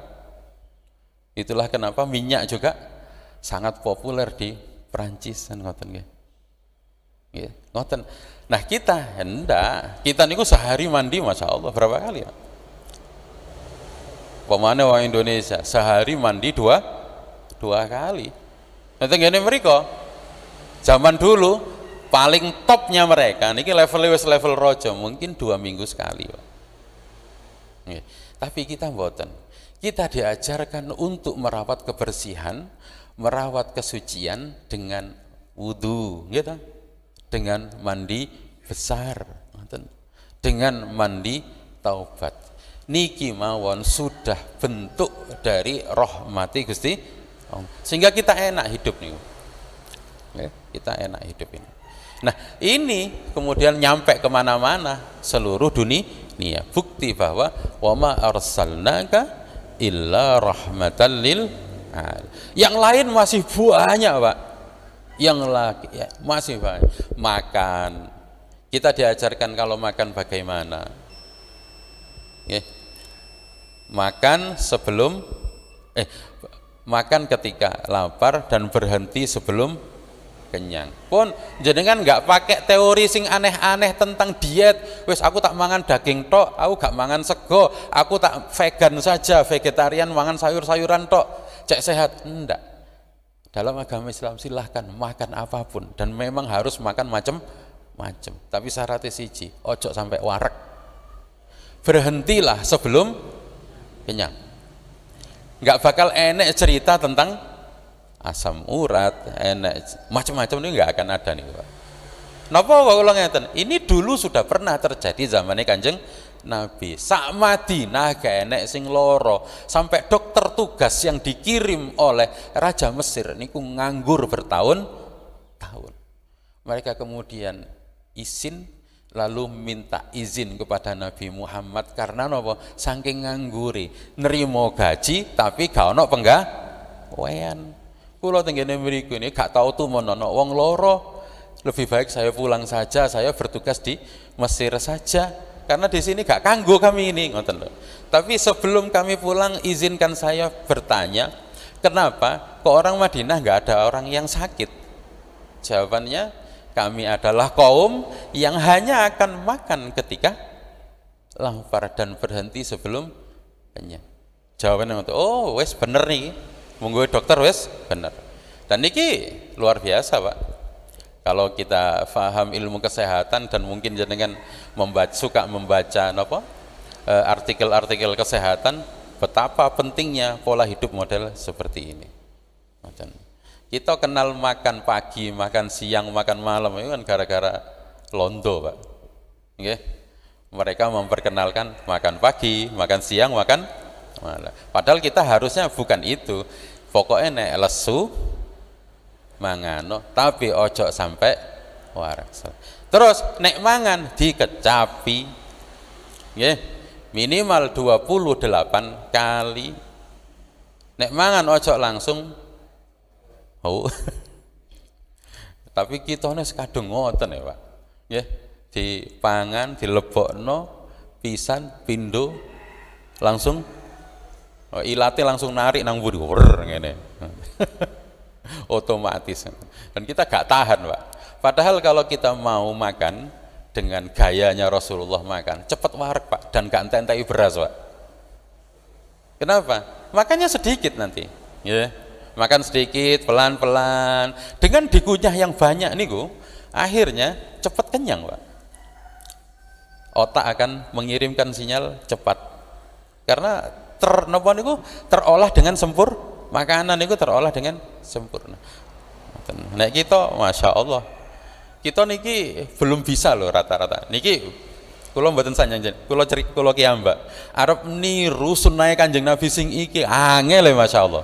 Itulah kenapa minyak juga sangat populer di Prancis kan ngoten nggih. Nggih, ngoten. Nah, kita hendak, kita niku sehari mandi Masya Allah berapa kali ya? Pemane orang Indonesia sehari mandi dua kali. Nanti ngene mriko zaman dulu paling topnya mereka niki level rojo mungkin 2 minggu sekali, Pak. Nggih. Tapi kita mboten. Kita diajarkan untuk merawat kebersihan, merawat kesucian dengan wudu, gitu. Dengan mandi besar, dengan mandi taubat. Niki mawon sudah bentuk dari rahmati Gusti, sehingga kita enak hidup nih. Kita enak hidup ini. Nah, ini kemudian nyampe kemana-mana seluruh dunia. Bukti bahwa wama arsalnaka illa rahmatan lil alamin. Yang lain masih banyak, Pak. Yang lagi ya, masih banyak. Makan, Kita diajarkan kalau makan bagaimana? Makan sebelum makan ketika lapar dan berhenti sebelum kenyang. Pun jenengan nggak pakai teori sing aneh-aneh tentang diet. Wes aku tak mangan daging tok, aku gak mangan sego, aku tak vegan saja, vegetarian, mangan sayur-sayuran tok, cek sehat. Enggak. Dalam agama Islam silahkan makan apapun dan memang harus makan macam-macam. Tapi syaratnya siji, ojo sampai warak. Berhentilah sebelum kenyang. Nggak bakal enek cerita tentang asam urat, enek macam-macam ini nggak akan ada nih Pak. Napa kok kula ngeten? Ini dulu sudah pernah terjadi zamannya Kanjeng Nabi. Sak Madinah gak enek sing loro, sampai dokter tugas yang dikirim oleh Raja Mesir niku nganggur bertahun-tahun. Mereka kemudian izin, lalu minta izin kepada Nabi Muhammad karena napa? Saking ngangguri, nerimo gaji tapi gak ono penggawean. Kula tenggene mriku ini gak tahu tuh monono wong loro, lebih baik saya pulang saja, saya bertugas di Mesir saja karena di sini gak kanggo kami ini, ngoten lho. Tapi sebelum kami pulang izinkan saya bertanya, kenapa kok orang Madinah gak ada orang yang sakit? Jawabannya, kami adalah kaum yang hanya akan makan ketika lapar dan berhenti sebelum kenyang. Jawabannya, oh wes bener nih. Monggo dokter wes bener. Dan niki luar biasa Pak. Kalau kita paham ilmu kesehatan dan mungkin jenengan suka membaca artikel-artikel kesehatan, betapa pentingnya pola hidup model seperti ini. Kita kenal makan pagi, makan siang, makan malam itu kan gara-gara londo Pak. Okay? Mereka memperkenalkan makan pagi, makan siang, makan malam. Padahal kita harusnya bukan itu. Pokoknya nek lesu mangano tapi ojo sampai warak. Terus nek mangan dikecapi nggih minimal 28 kali. Nek mangan ojo langsung tapi kita nek kadung ngoten ya Pak nggih, dipangan dilebokno pisan pindho langsung ilate langsung narik nang mburi ngene. Otomatis. Dan kita gak tahan, Pak. Padahal kalau kita mau makan dengan gayanya Rasulullah makan, cepat warak, Pak, dan gak entek-entek beras, Pak. Kenapa? Makannya sedikit nanti, ya. Makan sedikit, pelan-pelan. Dengan dikunyah yang banyak niku, akhirnya cepat kenyang, Pak. Otak akan mengirimkan sinyal cepat. Karena terolah dengan makanan itu terolah dengan sempurna. Nah kita masya Allah kita niki belum bisa loh rata-rata niki kula mboten sanjang kula kiambak arep niru sunnahe Kanjeng Nabi sing iki angel ya masya Allah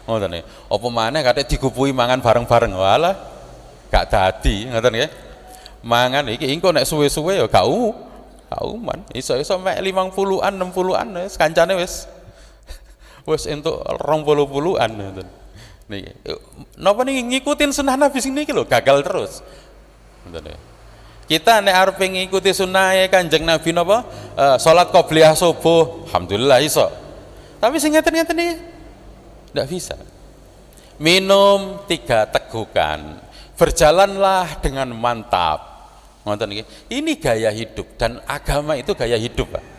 ngoten nggih apa maneh kathik digupui mangan bareng-bareng walah gak dadi ngoten nggih mangan iki engko nek suwe-suwe ya gak kauman iso-iso mek 50-an 60-an wis kancane wis entuk 20-an ngoten. Niki. Napa niki ngikutin sunnah Nabi sing niki lho gagal terus. Ngoten. Kita nek arep ngikuti sunnahe Kanjeng Nabi napa? Salat qobliyah subuh, alhamdulillah iso. Tapi sing ngeten-ngeten iki ndak bisa. Minum 3 tegukan. Berjalanlah dengan mantap. Ngoten iki. Ini gaya hidup dan agama itu gaya hidup, Pak.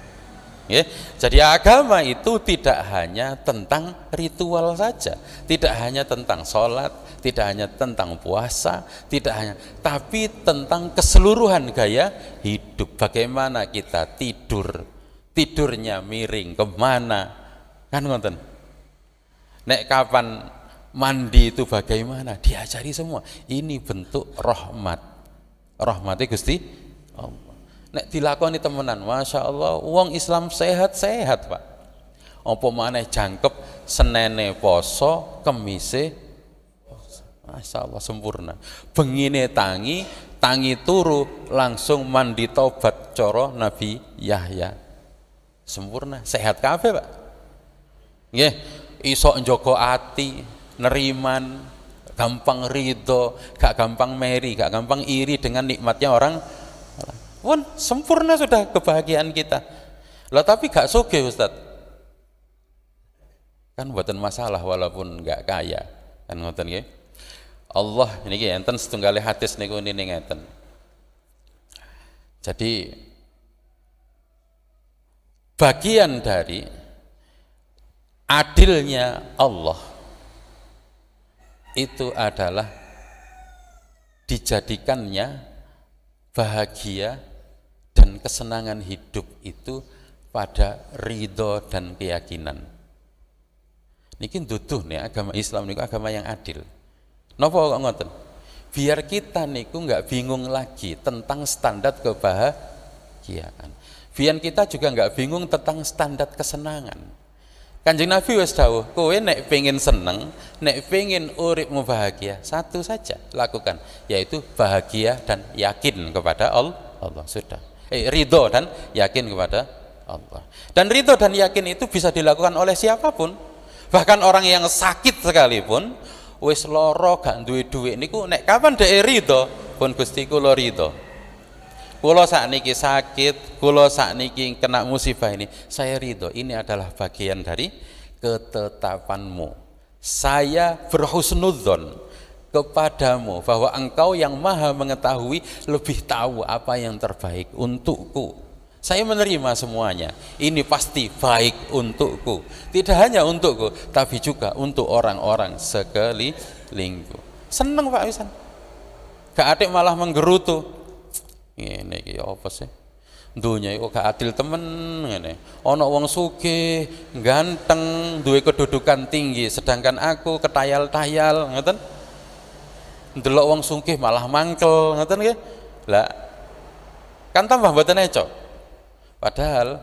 Ya, jadi agama itu tidak hanya tentang ritual saja, tidak hanya tentang sholat, tidak hanya tentang puasa, tapi tentang keseluruhan gaya hidup. Bagaimana kita tidurnya miring kemana, kan ngonten. Nek kapan mandi itu bagaimana, diajari semua. Ini bentuk rahmatnya Gusti Allah. Nek dilakoni temenan, masya Allah, wong Islam sehat-sehat Pak. Apa maneh jangkep senene poso, kemise, masya Allah sempurna. Bengine tangi turu langsung mandi tobat coro Nabi Yahya, sempurna, sehat kabeh Pak. Nggih, iso njogo ati, neriman, gampang ridho, gak gampang meri, gak gampang iri dengan nikmatnya orang. Pun sempurna sudah kebahagiaan kita. Lah tapi gak sugih Ustaz. Kan buatan masalah walaupun gak kaya. Kan ngoten nggih. Allah niki enten setunggal hadis niku nini ngeten. Jadi bagian dari adilnya Allah itu adalah dijadikannya bahagia dan kesenangan hidup itu pada ridho dan keyakinan. Niki duduh nih agama Islam niku agama yang adil. Napa kok ngoten? Biar kita niku nggak bingung lagi tentang standar kebahagiaan. Biar kita juga nggak bingung tentang standar kesenangan. Kanjeng Nabi wis dawuh, kowe nek pengen seneng, nek pengen uripmu bahagia, satu saja lakukan, yaitu bahagia dan yakin kepada Allah. Sudah. Ridho dan yakin kepada Allah. Dan ridho dan yakin itu bisa dilakukan oleh siapapun. Bahkan orang yang sakit sekalipun, wis lara gak duwe dhuwit niku nek kapan dhek ridho, pun Gusti kula ridho. Kula sakniki sakit, kula sakniki kena musibah ini, saya ridho. Ini adalah bagian dari ketetapanmu. Saya berhusnudzon kepadamu bahwa engkau yang maha mengetahui lebih tahu apa yang terbaik untukku. Saya menerima semuanya. Ini pasti baik untukku. Tidak hanya untukku, tapi juga untuk orang-orang sekelilingku. Seneng Pak Wisan. Gak atik malah menggerutu. Ngene iki apa sih? Dunya iku gak adil temen ngene. Ana wong sugih, ganteng, duwe kedudukan tinggi, sedangkan aku ketayal-tayal, ngoten. Ndelok wong sugih malah mangkel, ngoten nggih. Lah kan tambah mboten eco. Padahal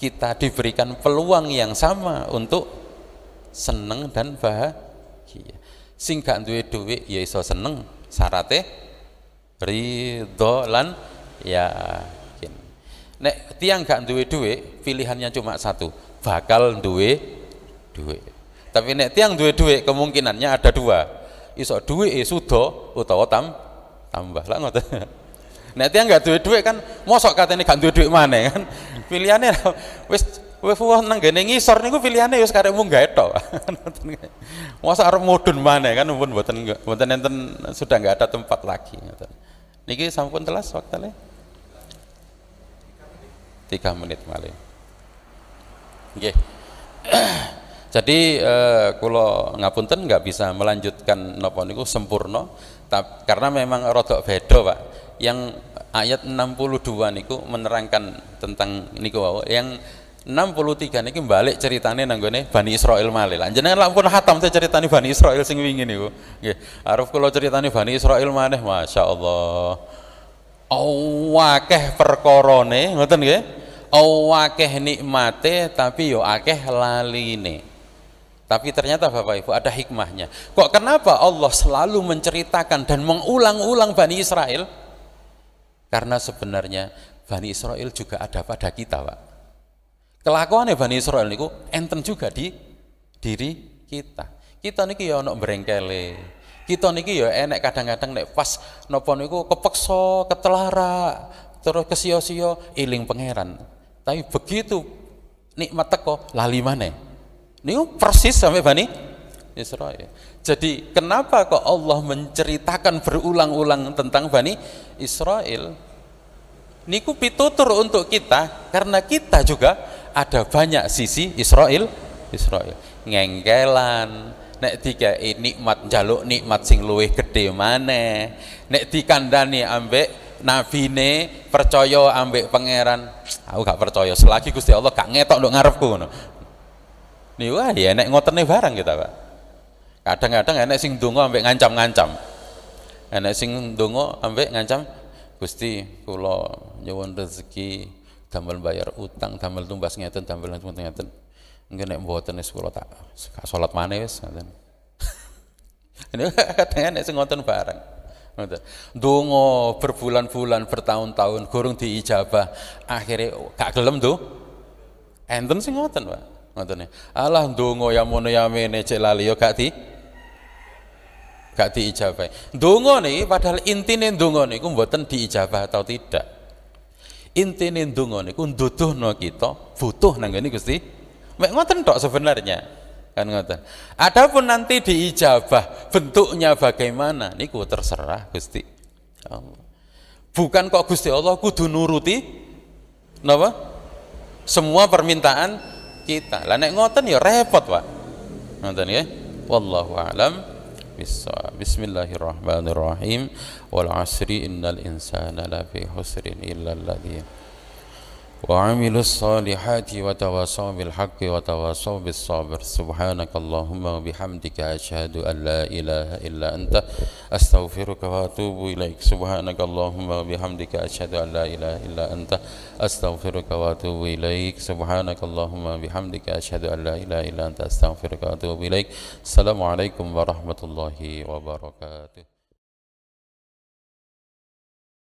kita diberikan peluang yang sama untuk seneng dan bahagia. Sing gak duwe dhuwit ya iso seneng, syarate ridho lan yakin. Nek tiang gak duwe dhuwit, pilihannya cuma satu, bakal duwe dhuwit. Tapi nek tiang duwe dhuwit, kemungkinannya ada dua, iso dhuwit sudo utawa tambah lah ngoten. Nek tiang gak duwe dhuwit kan mosok katene gak duwe dhuwit maneh kan. Pilihane wis nang gene ngisor niku pilihane wis karek munggah tok. Mosok arep mudhun maneh kan pun mboten enten, sudah enggak ada tempat lagi ngoten. Niki sampun telas waktune 3 menit malih. Nggih. Jadi kula ngapunten nggak bisa melanjutkan napa niku sempurna karena memang rodok beda Pak. Yang ayat 62 niku menerangkan tentang niku wau. Yang 63 niki balik ceritane nang gone Bani Israil malih. Lah jenengan lampun khatam te ceritane Bani Israil sing wingi niku. Nggih, arep kula ceritane Bani Israil malih, masyaallah. Akeh perkarane, ngoten nggih. Akeh nikmate tapi yo akeh laline. Tapi ternyata Bapak Ibu ada hikmahnya. Kok kenapa Allah selalu menceritakan dan mengulang-ulang Bani Israil? Karena sebenarnya Bani Israil juga ada pada kita, Pak. Kelakuannya Bani Israil niku enten juga di diri kita. Kita niki ya ono brengkele. Kita niki ya enek kadang-kadang nek pas napa niku kepeksa, ketelara, terus kesio-sio iling pangeran. Tapi begitu nikmat teko lali maneh. Niku persis sampai Bani Israil. Jadi kenapa kok Allah menceritakan berulang-ulang tentang Bani Israil? Niku pitutur untuk kita karena kita juga ada banyak sisi Israil ngengkelan, nek dikai nikmat njaluk nikmat sing luwih gedhe maneh, nek dikandani ambek nabine percaya ambek pangeran, aku gak percaya selagi Gusti Allah gak ngetok nduk ngarepku ngono. Niku ya nek ngotene barang kita, Pak. Kadang-kadang enek sing ndonga ambek ngancam-ngancam. Enek sing ndonga ambek ngancam, Gusti kula nyuwun rezeki damel bayar utang, damel tumbas ngeten, damel ngeten. Nggih nek mboten wis kula tak salat maneh wis ngoten. Ini kadang enek sing ngoten barang. Ngoten. Ndonga berbulan-bulan, bertahun-tahun gurung diijabah, akhirnya gak gelem tuh. Enten sing ngoten, Pak. Ngoten. Alah ndonga ya mono ya mene cek lali yo gak diijabah. Ndonga niki padahal intine ndonga niku mboten diijabah atau tidak. Intine ndonga niku nduduhna kita butuh nang ngene Gusti. Mek ngoten tok sebenarnya. Kan ngoten. Adapun nanti diijabah bentuknya bagaimana niku terserah Gusti Allah. Bukan kok Gusti Allah kudu nuruti napa? Semua permintaan kita. Lah nek ngoten ya repot, Pak. Ngoten nggih. Wallahu a'lam bissawab. Bismillahirrahmanirrahim. Wal 'asri innal insana lafi khusrin illa alladziina وعملوا الصالحات وتواصوا بالحق وتواصوا بالصبر سبحانك اللهم وبحمدك أشهد أن لا إله إلا أنت أستغفرك وأتوب إليك سبحانك اللهم وبحمدك أشهد أن لا إله إلا أنت أستغفرك وأتوب إليك سبحانك اللهم وبحمدك أشهد أن لا إله إلا أنت أستغفرك وأتوب إليك السلام عليكم ورحمة الله وبركاته.